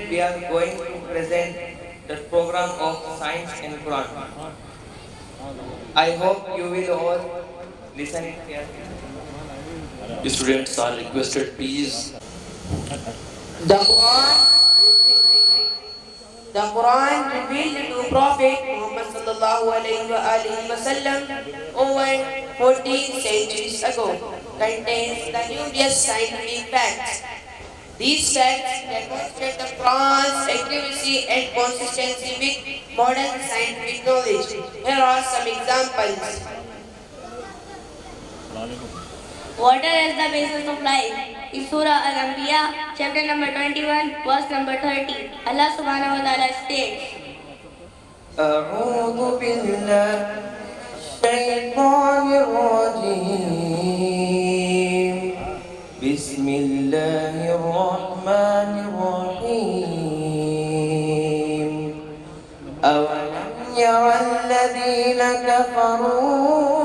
we are going to present the program of Science and Quran. I hope you will all listen it carefully. The students are requested, please. The Quran revealed to Prophet Muhammad sallallahu alaihi wasallam over 14 centuries ago contains the numerous scientific facts. These facts demonstrate the Quran's accuracy and consistency with modern scientific knowledge. Here are some examples. Water is the basis of life. In Surah Al-Anbiya, chapter number 21, verse number 30, Allah subhanahu wa ta'ala states, أعوذ بالله الشيطان الرجيم بسم الله الرحمن الرحيم أولم يرى الذين كفروا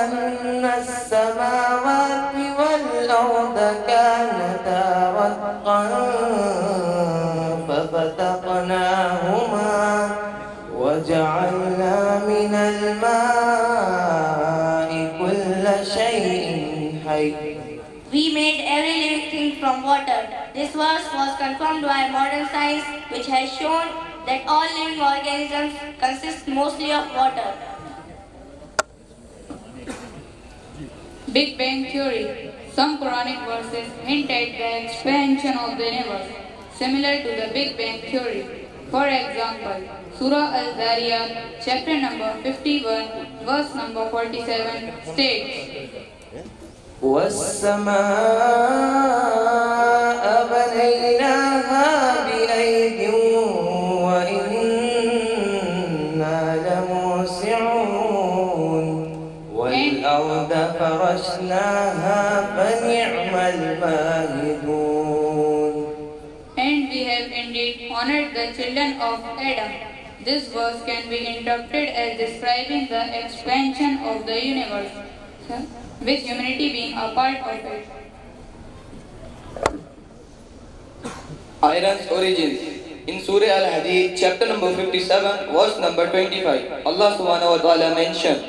أن السماوات والأرض كانتا رتقا ففتقناهما وجعلنا من الماء كل شيء حي. We made every living thing from water. This verse was confirmed by modern science, which has shown that all living organisms consist mostly of water. Big Bang Theory. Some Quranic verses hint at the expansion of the universe, similar to the Big Bang Theory. For example, Surah Al-Zariyat, chapter number 51, verse number 47 states, والسماء بنيناها بأيد وإنا لموسعون والأرض فرشناها فنعم الماهدون. And we have indeed honored the children of Adam. This verse can be interpreted as describing the expansion of the universe, with humanity being a part of it. Iron's origins. In Surah Al-Hadid, chapter number 57, verse number 25, Allah subhanahu wa ta'ala mentioned,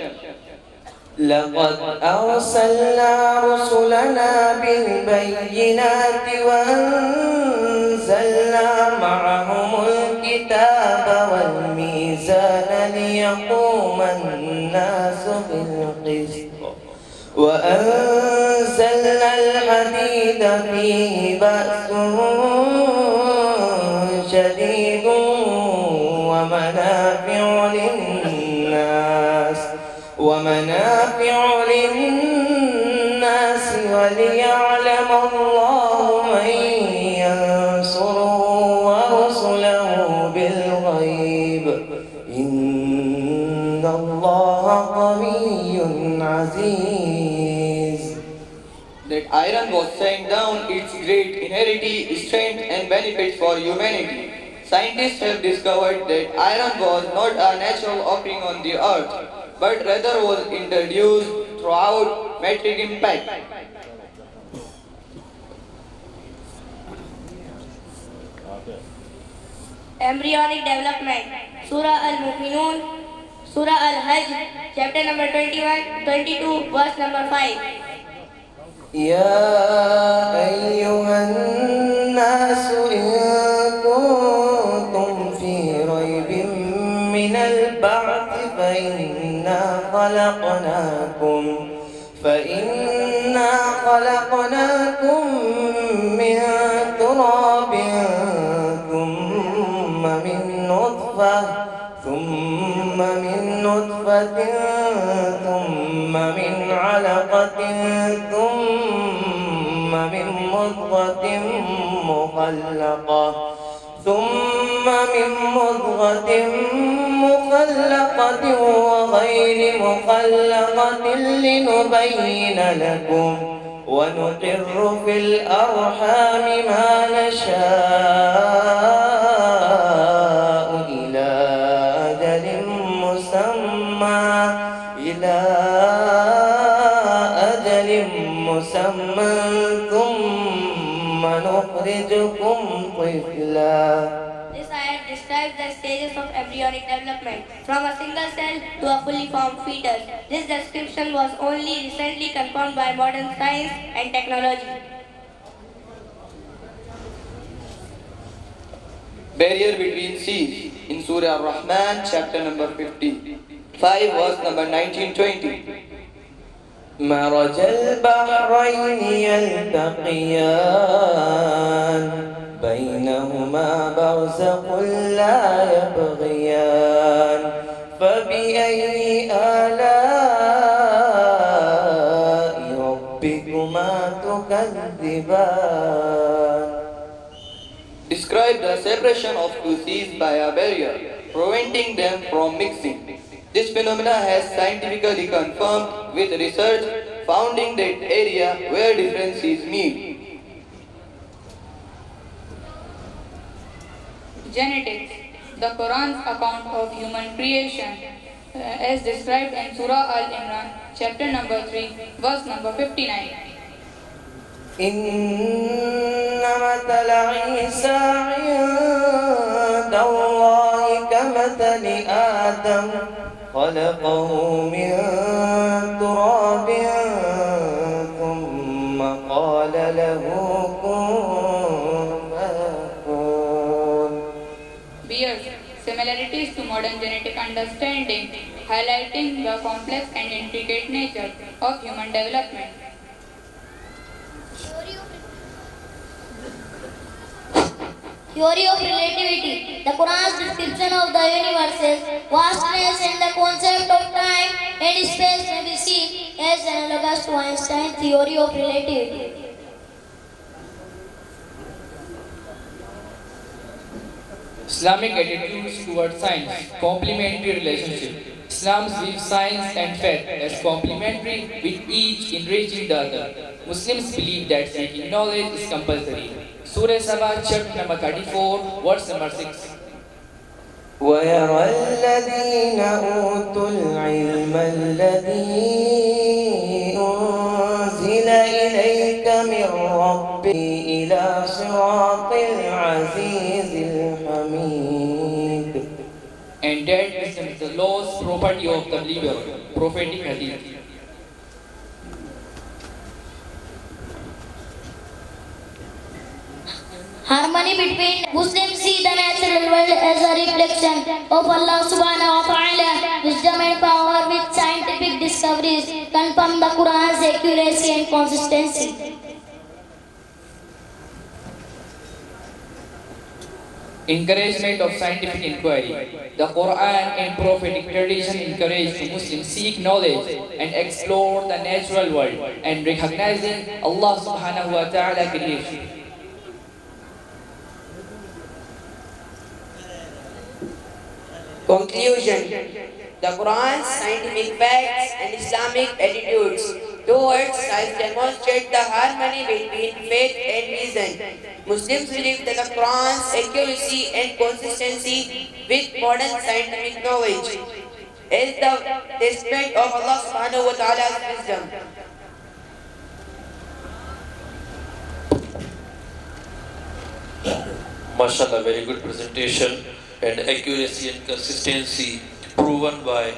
لقد أرسلنا رسلنا بالبينات وأنزلنا معهم الكتاب والميزان ليقوم الناس بالقسط وأنزلنا الحديد فيه بأس شديد ومنافع للناس وليعلم الله من ينصره ورسله بالغيب إن الله قوي عزيز. that iron was sent down its great inherity, strength and benefits for humanity. Scientists have discovered that iron was not a natural occurring on the earth, but rather was introduced throughout meteoric impact. Embryonic development. Surah Al-Mu'minun, Surah Al-Hajj, chapter number 21, 22, verse number 5. يا أيها الناس إن كنتم في ريب من البعث فإنا خلقناكم من تراب ثم من نطفة ثم من علقة ثم من مضغة مخلقة وغير مخلقة لنبين لكم ونقر في الأرحام ما نشاء إلى أجل مسمى ثم نخرجكم طفلا. This ayat describes the stages of embryonic development, from a single cell to a fully formed fetus. This description was only recently confirmed by modern science and technology. Barrier between seas in Surah Ar-Rahman, chapter number 55, verse number 19-20. مرج البحرين يلتقيان بينهما برزخ لا يبغيان فبأي آلاء ربكما تكذبان. Describe the separation of two seas by a barrier, preventing them from mixing. This phenomena has scientifically confirmed with research found in that area where different seas meet. Genetics, the Quran's account of human creation, as described in Surah Al-Imran, chapter number 3, verse number 59. إن مثل عيسى عند الله كمثل آدم خلقه من تراب ثم قال له كن فيكون. Bears similarities to modern genetic understanding, highlighting the complex and intricate nature of human development. Theory of relativity, the Quran's description of the universe's vastness and the concept of time and space may be seen as analogous to Einstein's theory of relativity. Islamic attitudes towards science, complementary relationship. Islam views science and faith as complementary, with each enriching the other. Muslims believe that seeking knowledge is compulsory. Surah Sabah, chapter number 34, verse number 6. ويرى الذين أوتوا العلم الذي أنزل إليك من ربك إلى صراط العزيز الحميد. And that is the lost property of the believer, prophetic hadith. Harmony between Muslims see the natural world as a reflection of Allah subhanahu wa ta'ala. Wisdom and power with scientific discoveries confirm the Quran's accuracy and consistency. Encouragement of scientific inquiry. The Quran and prophetic tradition encourage Muslims seek knowledge and explore the natural world and recognizing Allah subhanahu wa ta'ala creation. Conclusion. The Quran's scientific facts and Islamic attitudes towards science demonstrate the harmony between faith and reason. Muslims believe that the Quran's accuracy and consistency with modern scientific knowledge is the testament of Allah subhanahu wa ta'ala's wisdom. MashaAllah, very good presentation and accuracy and consistency proven by